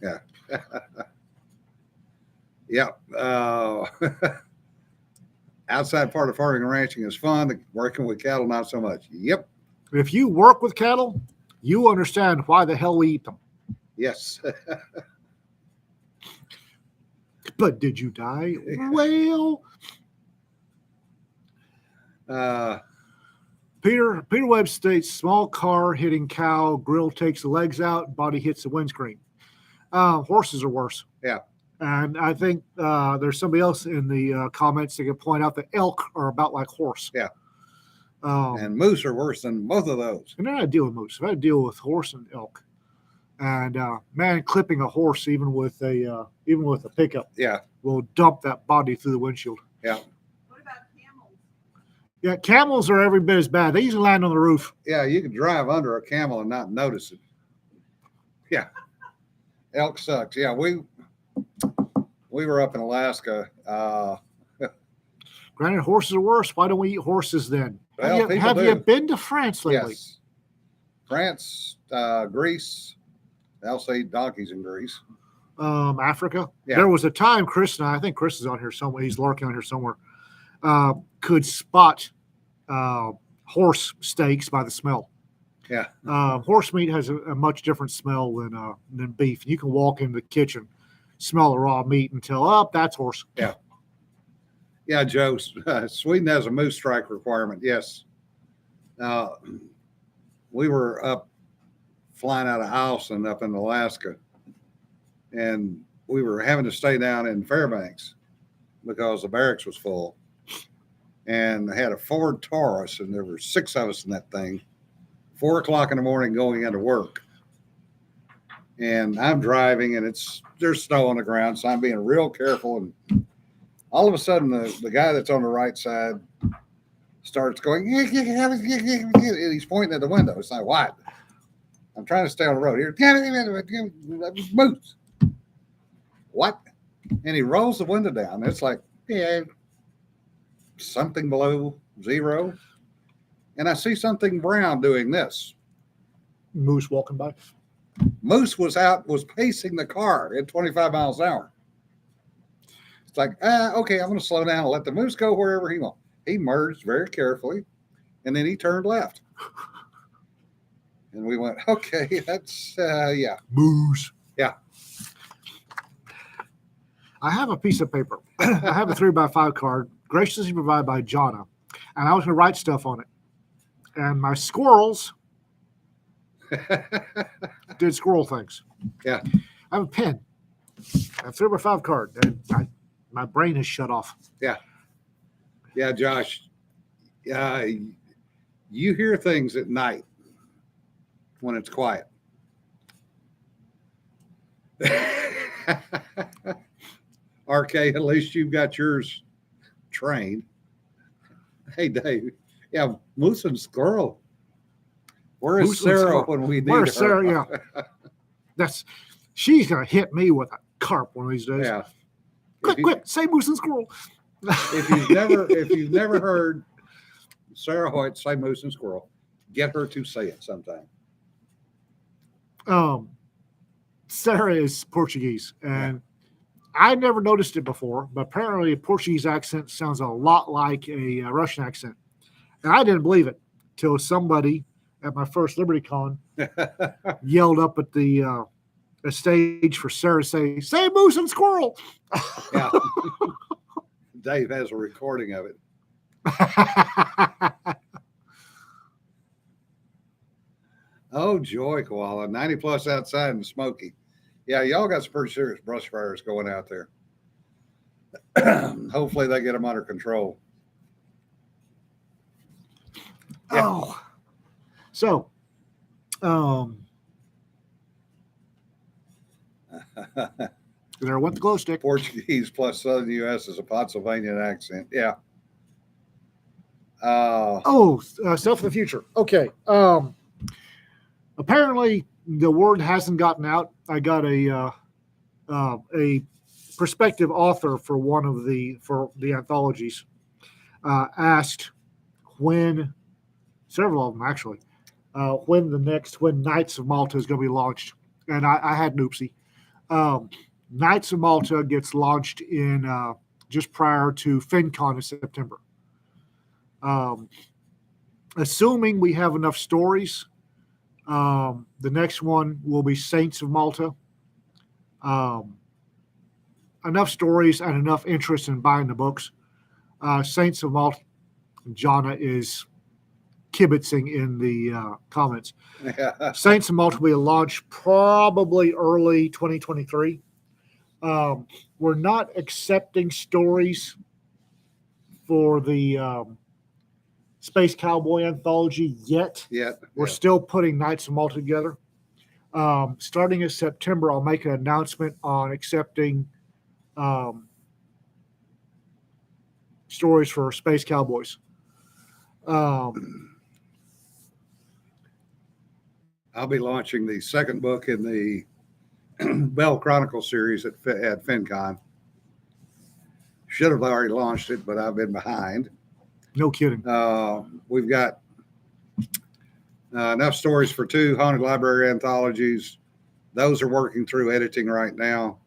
Yeah. Yeah. Outside part of farming and ranching is fun. Working with cattle, not so much. Yep. If you work with cattle, you understand why the hell we eat them. Yes. But did you die? Well, Peter Webb states small car hitting cow, grill takes the legs out, body hits the windscreen. Horses are worse. Yeah. And I think there's somebody else in the comments that can point out that elk are about like horse. Yeah. And And moose are worse than both of those. then I deal with moose. I deal with horse and elk. And man, clipping a horse even with a pickup Yeah. will dump that body through the windshield. Yeah. What about camels? Yeah, camels are every bit as bad. They usually land on the roof. Yeah. You can drive under a camel and not notice it. Yeah. Elk sucks. Yeah. We were up in Alaska. Granted, horses are worse. Why don't we eat horses then? Well, people have do. you been to France lately? Yes. France, Greece. They also eat donkeys in Greece. Africa. Yeah. There was a time Chris and I think Chris is on here somewhere. He's lurking on here somewhere. Could spot horse steaks by the smell. Yeah. Horse meat has a much different smell than beef. You can walk in the kitchen, smell the raw meat, and tell, oh, that's horse. Yeah, Joe. Sweden has a moose strike requirement. Yes. We were up flying out of Eielson up in Alaska, and we were having to stay down in Fairbanks because the barracks was full. And I had a Ford Taurus, and there were 6 of us in that thing. 4 o'clock in the morning going into work. And I'm driving, and there's snow on the ground, so I'm being real careful. And all of a sudden, the guy that's on the right side starts going, and he's pointing at the window. It's like, what? I'm trying to stay on the road here. Moose. What? And he rolls the window down. It's like, yeah, something below zero. And I see something brown doing this. Moose walking by. Moose was pacing the car at 25 miles an hour. It's like, okay, I'm going to slow down and let the moose go wherever he wants. He merged very carefully, and then he turned left. And we went, okay, that's, yeah. Moose. Yeah. I have a piece of paper. I have a 3x5 card, graciously provided by Jonna, and I was going to write stuff on it. And my squirrels did squirrel things. Yeah. I have a pen, a 3x5 card, and my brain is shut off. Yeah, Josh, you hear things at night when it's quiet. RK, at least you've got yours trained. Hey, Dave. Yeah, moose and squirrel. Where is Moose and Sarah squirrel. when we need Where's her? Sarah? Yeah. She's gonna hit me with a carp one of these days. Yeah. Quick, say moose and squirrel. If you've never heard Sarah Hoyt say moose and squirrel, get her to say it sometime. Sarah is Portuguese, and I never noticed it before, but apparently a Portuguese accent sounds a lot like a Russian accent. And I didn't believe it till somebody at my first LibertyCon yelled up at the stage for Sarah to say moose and squirrel. Yeah. Dave has a recording of it. Oh, joy, koala. 90 plus outside and smoky. Yeah, y'all got some pretty serious brush fires going out there. Hopefully they get them under control. Yeah. Oh. So, there went the glow stick. Portuguese plus Southern U.S. is a Pennsylvania accent. Yeah. Stuff for the future. Okay. Apparently the word hasn't gotten out. I got a prospective author for the anthologies asked when, several of them actually, when Knights of Malta is going to be launched. And I had an oopsie. Knights of Malta gets launched in just prior to FinCon in September. Assuming we have enough stories, the next one will be Saints of Malta. Enough stories and enough interest in buying the books. Saints of Malta, Jonna is kibitzing in the comments. Yeah. Saints and Malta will launch probably early 2023. We're not accepting stories for the Space Cowboy anthology yet. We're still putting Knights of Malta together. Starting in September, I'll make an announcement on accepting stories for Space Cowboys. I'll be launching the second book in the Bell Chronicle series at FinCon. Should have already launched it, but I've been behind. No kidding. We've got enough stories for 2 Haunted Library anthologies. Those are working through editing right now.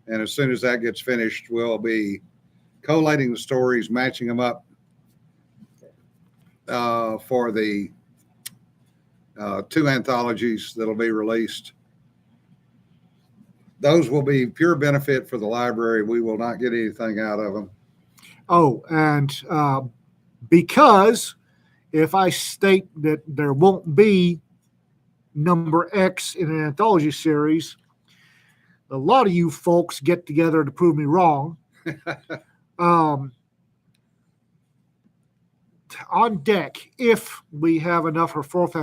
And as soon as that gets finished, we'll be collating the stories, matching them up for the 2 anthologies that'll be released. Those will be pure benefit for the library. We will not get anything out of them. Oh, and because if I state that there won't be number X in an anthology series, a lot of you folks get together to prove me wrong. On deck, if we have enough for 4th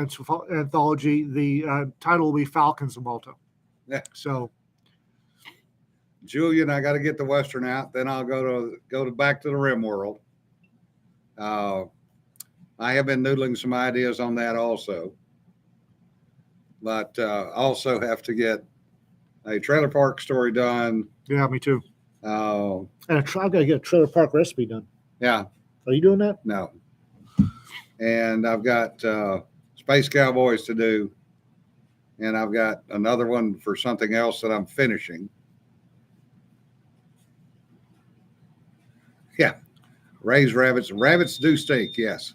anthology, the title will be Falcons of Malta. Yeah. So, Julian, I got to get the Western out. Then I'll go to back to the Rim World. I have been noodling some ideas on that also, but also have to get a trailer park story done. Yeah, me too. And I've got to get a trailer park recipe done. Yeah. Are you doing that? No. And I've got Space Cowboys to do, and I've got another one for something else that I'm finishing. Yeah. Raise rabbits. Rabbits do stink, yes.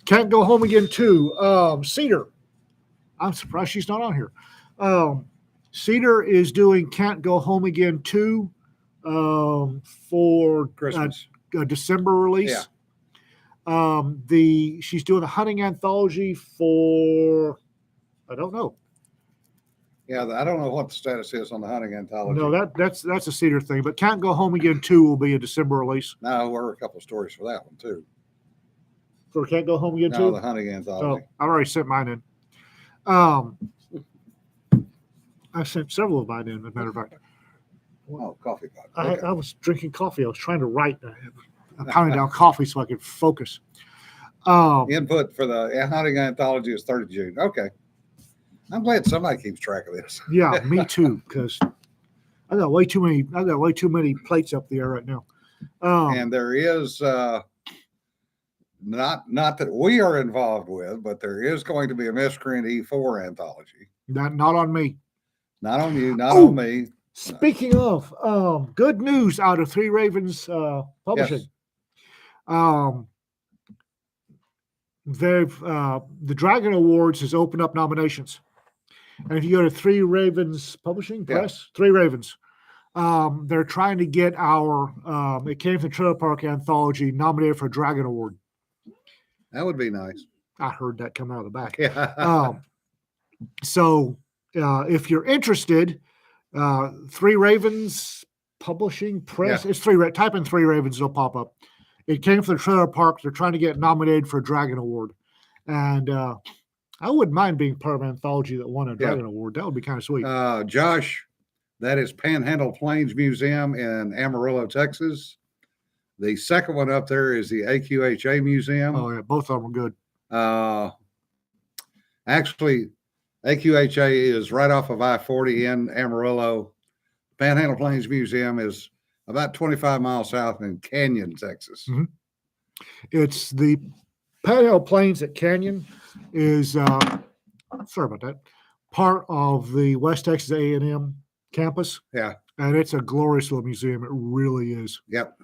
Can't Go Home Again 2. Cedar. I'm surprised she's not on here. Cedar is doing Can't Go Home Again 2 for Christmas. December release. Yeah. She's doing a hunting anthology for, I don't know. Yeah, I don't know what the status is on the hunting anthology. No, that's a Cedar thing. But Can't Go Home Again 2 will be a December release. No, there were a couple of stories for that one too. For Can't Go Home Again 2? No, the hunting So anthology. I've already sent mine in. I sent several of mine in, as a matter of fact. Oh, coffee pot. Okay. I was drinking coffee. I was trying to write. I'm pounding down coffee so I could focus. Input for the hunting anthology is 3rd of June. Okay. I'm glad somebody keeps track of this. Yeah, me too, because I got way too many plates up there right now. And there is not that we are involved with, but there is going to be a Miscreant E4 anthology. Not on me. Not on you, not on me. Speaking of, good news out of Three Ravens Publishing. Yes. The Dragon Awards has opened up nominations. And if you go to Three Ravens Publishing Press, Three Ravens, they're trying to get our It Came from the Trailer Park anthology nominated for a Dragon Award. That would be nice. I heard that come out of the back. Yeah. So if you're interested, Three Ravens Publishing Press, it's type in Three Ravens, it'll pop up. It Came from the Trailer Park. They're trying to get nominated for a Dragon Award. And I wouldn't mind being part of an anthology that won a Dragon Award. That would be kind of sweet. Josh, that is Panhandle Plains Museum in Amarillo, Texas. The second one up there is the AQHA Museum. Oh, yeah. Both of them are good. Actually, AQHA is right off of I-40 in Amarillo. Panhandle Plains Museum is about 25 miles south in Canyon, Texas. Mm-hmm. It's the Panhandle Plains at Canyon is, sorry about that, part of the West Texas A&M campus. Yeah. And it's a glorious little museum. It really is. Yep.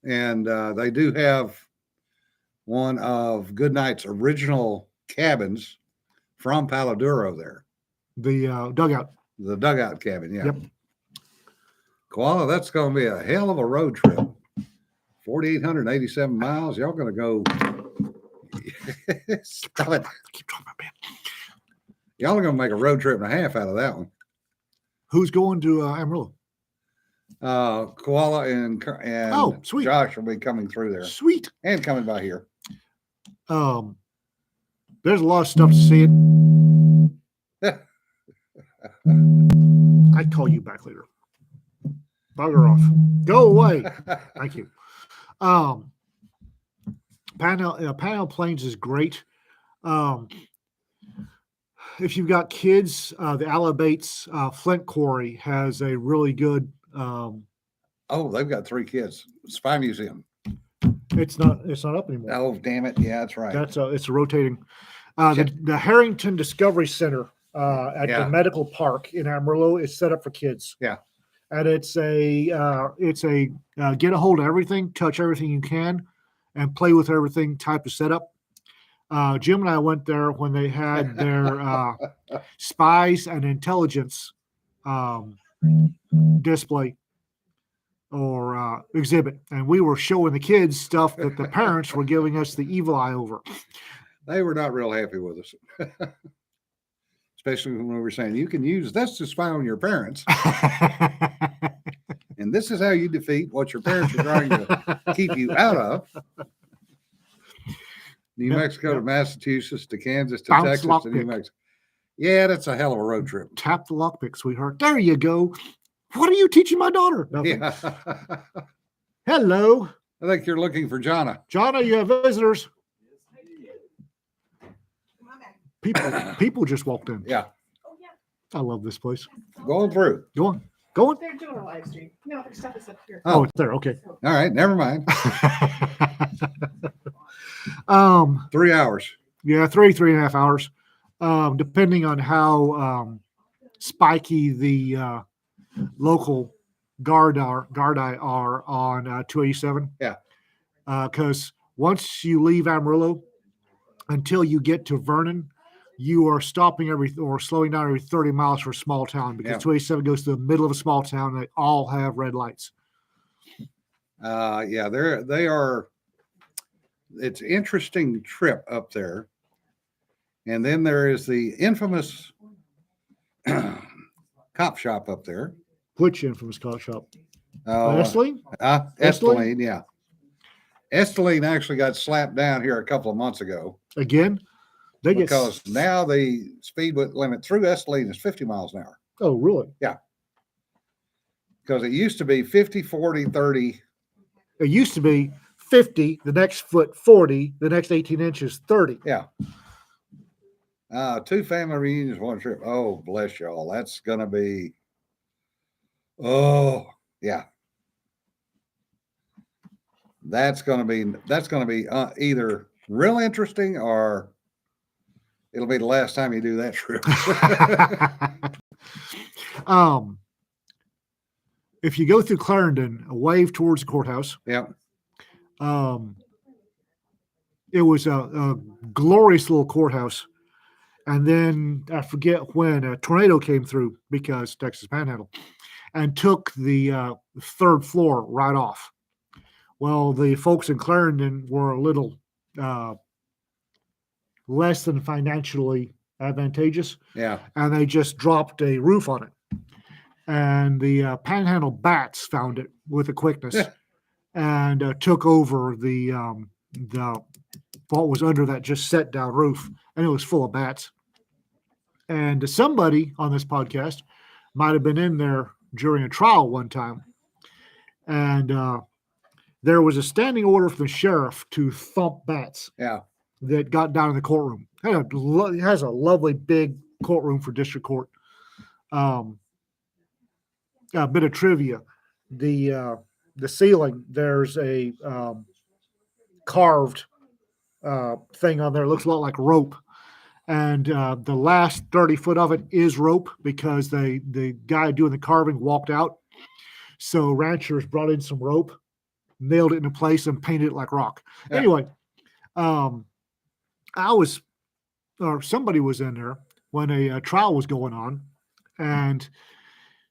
And they do have one of Goodnight's original cabins from Palo Duro there. The dugout. The dugout cabin, yeah. Yep. Koala, that's going to be a hell of a road trip. 4,887 miles. Y'all going to go. Stop it. Keep talking about, man. Y'all are going to make a road trip and a half out of that one. Who's going to Amarillo? Koala and Oh, sweet. Josh will be coming through there Sweet. and coming by here. There's a lot of stuff to see. I'd call you back later. Bugger off. Go away. Thank you. Panhandle Plains is great. If you've got kids, the Alabates Flint Quarry has a really good. Oh, they've got 3 kids. Spy Museum. It's not up anymore. Oh, damn it. Yeah, that's right. It's a rotating. The Harrington Discovery Center at Yeah. the medical park in Amarillo is set up for kids. Yeah. And it's a get a hold of everything, touch everything you can, and play with everything type of setup. Jim and I went there when they had their spies and intelligence display or exhibit, and we were showing the kids stuff that the parents were giving us the evil eye over. They were not real happy with us. Especially when we were saying, you can use this to spy on your parents. And this is how you defeat what your parents are trying to keep you out of. New Mexico to Massachusetts to Kansas to Bounce Texas to New lockpick. Mexico. Yeah, that's a hell of a road trip. Tap the lockpick, sweetheart. There you go. What are you teaching my daughter? Nothing. Yeah. Hello, I think you're looking for Jonna. Jonna. You have visitors. Come on back. People just walked in. Yeah. Oh, yeah. I love this place. Going through. Go on. They're doing a live stream. No, their stuff is up here. Oh, it's there. Okay. All right. Never mind. 3 hours. Yeah, 3.5 hours, depending on how spiky the local guard are on 287. Yeah. Because once you leave Amarillo, until you get to Vernon, you are stopping or slowing down every 30 miles for a small town because Yeah. 287 goes to the middle of a small town. And they all have red lights. Yeah, they are. It's an interesting trip up there. And then there is the infamous cop shop up there. Which infamous car shop? Uh, Esseline? Esteline, yeah. Esteline actually got slapped down here a couple of months ago Again? They get. because now the speed limit through Esteline is 50 miles an hour. Oh, really? Because it used to be 50, 40, 30. It used to be 50, the next foot 40, the next 18 inches 30. Yeah. 2 family reunions, 1 trip. Oh, bless y'all. That's going to be, oh, yeah. That's going to be either real interesting or it'll be the last time you do that trip. If you go through Clarendon, a wave towards the courthouse, Yeah. it was a glorious little courthouse. And then I forget when a tornado came through because Texas Panhandle and took the 3rd floor right off. Well, the folks in Clarendon were a little less than financially advantageous, Yeah. and they just dropped a roof on it. And the Panhandle bats found it with a quickness and took over the what was under that just set down roof, and it was full of bats. And somebody on this podcast might have been in there during a trial one time, and there was a standing order from the sheriff to thump bats Yeah. that got down in the courtroom. It has a lovely big courtroom for district court. A bit of trivia: the ceiling, there's a carved thing on there. It looks a lot like rope, and the last 30 foot of it is rope because the guy doing the carving walked out. So ranchers brought in some rope, nailed it into place, and painted it like rock. Yeah. Anyway, somebody was in there when a trial was going on, and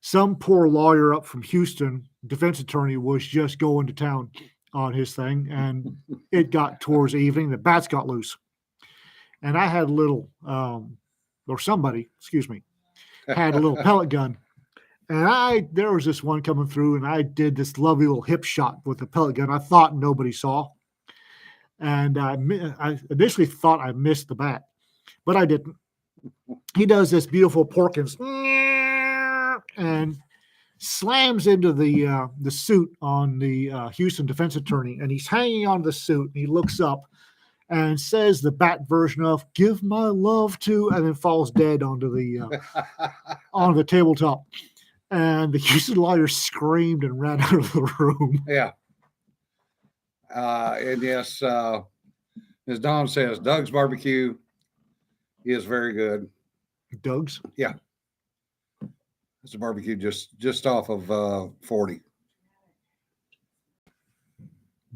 some poor lawyer up from Houston, defense attorney, was just going to town. on his thing, and it got towards evening. The bats got loose, and I had a little, or somebody, excuse me, had a little pellet gun, and there was this one coming through, and I did this lovely little hip shot with the pellet gun. I thought nobody saw, and I initially thought I missed the bat, but I didn't. He does this beautiful Porkins and slams into the suit on the Houston defense attorney, and he's hanging on the suit, and he looks up and says the bat version of "Give my love to," and then falls dead onto the tabletop. And the Houston lawyer screamed and ran out of the room. Yeah. And yes, as Don says, Doug's barbecue is very good. Doug's? Yeah. It's a barbecue just off of 40.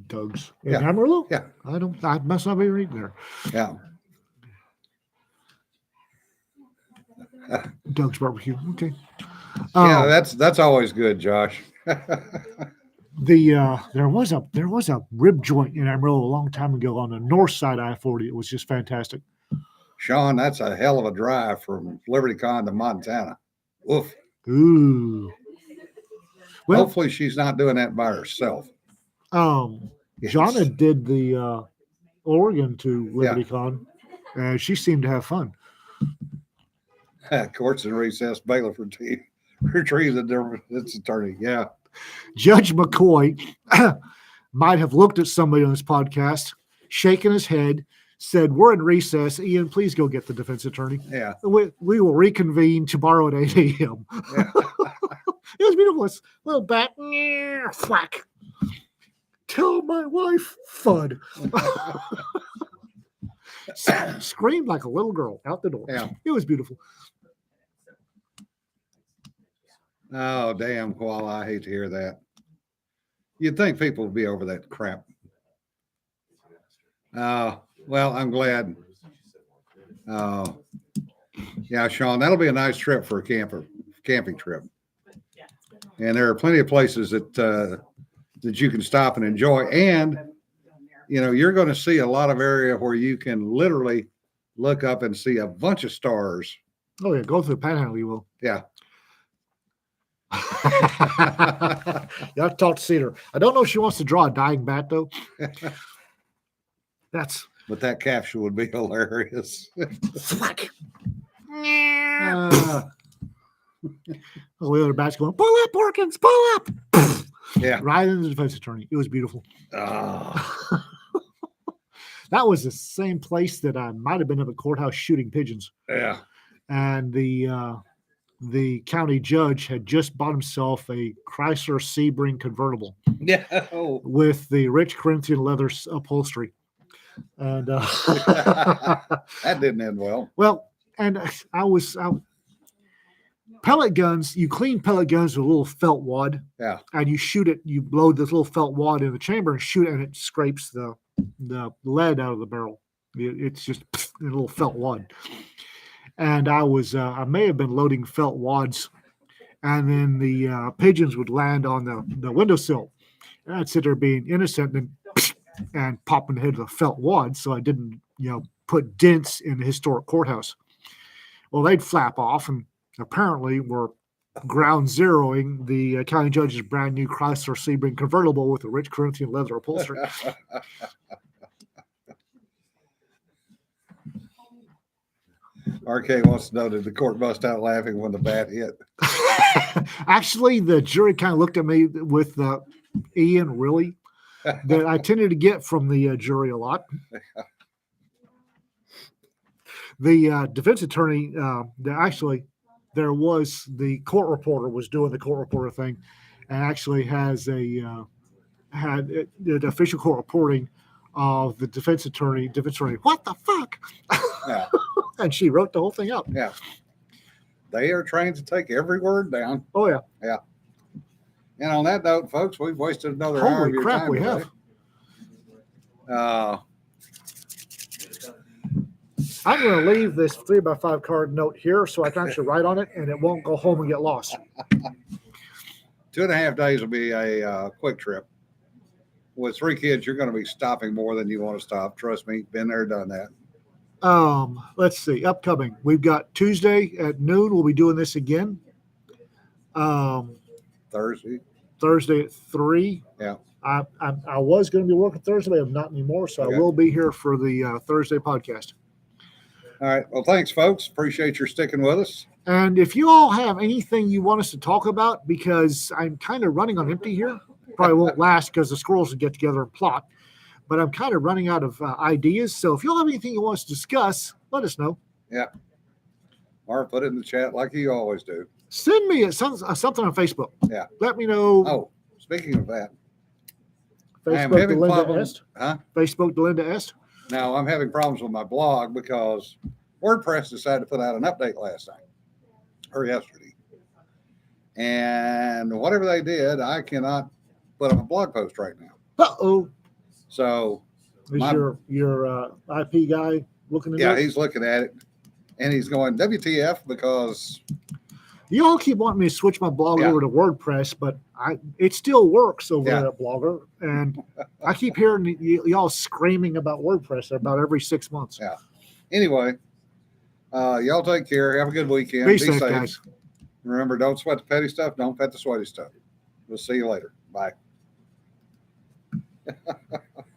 Doug's in Yeah. Amarillo? Yeah. I must not be reading there. Yeah. Doug's barbecue. Okay. Yeah, that's always good, Josh. There was a rib joint in Amarillo a long time ago on the north side of I-40. It was just fantastic. Sean, that's a hell of a drive from Liberty Con to Montana. Oof. Ooh. Well, Hopefully she's not doing that by herself. Jonna did the Oregon to LibertyCon, and she seemed to have fun. Courts in recess, bailiff retrieves its attorney. Yeah. Judge McCoy might have looked at somebody on this podcast, shaken his head, said, "We're in recess. Ian, please go get the defense attorney. Yeah. We will reconvene tomorrow at 8 a.m. Yeah. It was beautiful. This little bat, whack. Tell my wife, thud. Screamed like a little girl out the door. Yeah. It was beautiful. Oh, damn, Koala. I hate to hear that. You'd think people would be over that crap. Well, I'm glad. Yeah, Sean, that'll be a nice trip for a camping trip. And there are plenty of places that you can stop and enjoy. And, you're going to see a lot of area where you can literally look up and see a bunch of stars. Oh, yeah. Go through the Panhandle, you will. Yeah. You have to talk to Cedar. I don't know if she wants to draw a dying bat, though. But that caption would be hilarious. Thwack. The other bat's going, pull up, Porkins, pull up. Yeah. Right into the defense attorney. It was beautiful. Oh. That was the same place that I might have been at the courthouse shooting pigeons. Yeah. And the county judge had just bought himself a Chrysler Sebring convertible. Yeah. Oh. With the rich Corinthian leather upholstery. And That didn't end well. Well, and pellet guns, you clean pellet guns with a little felt wad. Yeah. And you shoot it, you load this little felt wad in the chamber and shoot it, and it scrapes the lead out of the barrel. It's just a little felt wad. And I may have been loading felt wads, and then the pigeons would land on the windowsill. And I'd sit there being innocent and pop in the head of the felt wad, so I didn't, put dents in the historic courthouse. Well, they'd flap off, and apparently were ground zeroing the county judge's brand new Chrysler Sebring convertible with a rich Corinthian leather upholstery. RK wants to know, did the court bust out laughing when the bat hit? Actually, the jury kind of looked at me with Ian, really? That I tended to get from the jury a lot. The defense attorney, there was the court reporter was doing the court reporter thing, and actually had the official court reporting of the defense attorney, what the fuck? Yeah. And she wrote the whole thing up. Yeah. They are trained to take every word down. Oh, yeah. Yeah. And on that note, folks, we've wasted another hour of Holy your crap, time we today. have. I'm going to leave this 3x5 card note here so I can actually write on it, and it won't go home and get lost. 2.5 days will be a quick trip. with 3 kids, you're going to be stopping more than you want to stop. Trust me, been there, done that. Let's see. Upcoming. We've got Tuesday at noon. We'll be doing this again. Thursday. Thursday at 3. Yeah. I was going to be working Thursday, but I'm not anymore. So Okay. I will be here for the Thursday podcast. All right. Well, thanks, folks. Appreciate your sticking with us. And if you all have anything you want us to talk about, because I'm kind of running on empty here, probably won't last because the squirrels will get together and plot, but I'm kind of running out of ideas. So if you all have anything you want us to discuss, let us know. Or put it in the chat like you always do. Send me something on Facebook. Yeah. Let me know. Oh, speaking of that, I am Facebook having Delinda problems. Est. Huh? Facebook Delinda Est. Now, I'm having problems with my blog because WordPress decided to put out an update last night or yesterday. And whatever they did, I cannot put up a blog post right now. Uh-oh. So, Is My- your IP guy looking at yeah, it? he's looking at it and he's going, WTF, because You all keep wanting me to switch my blog Yeah. over to WordPress, but it still works over Yeah. there at Blogger. And I keep hearing y'all screaming about WordPress about every 6 months. Yeah. anyway, y'all take care. Have a good weekend. Be safe, guys. Remember, don't sweat the petty stuff. Don't pet the sweaty stuff. We'll see you later. Bye.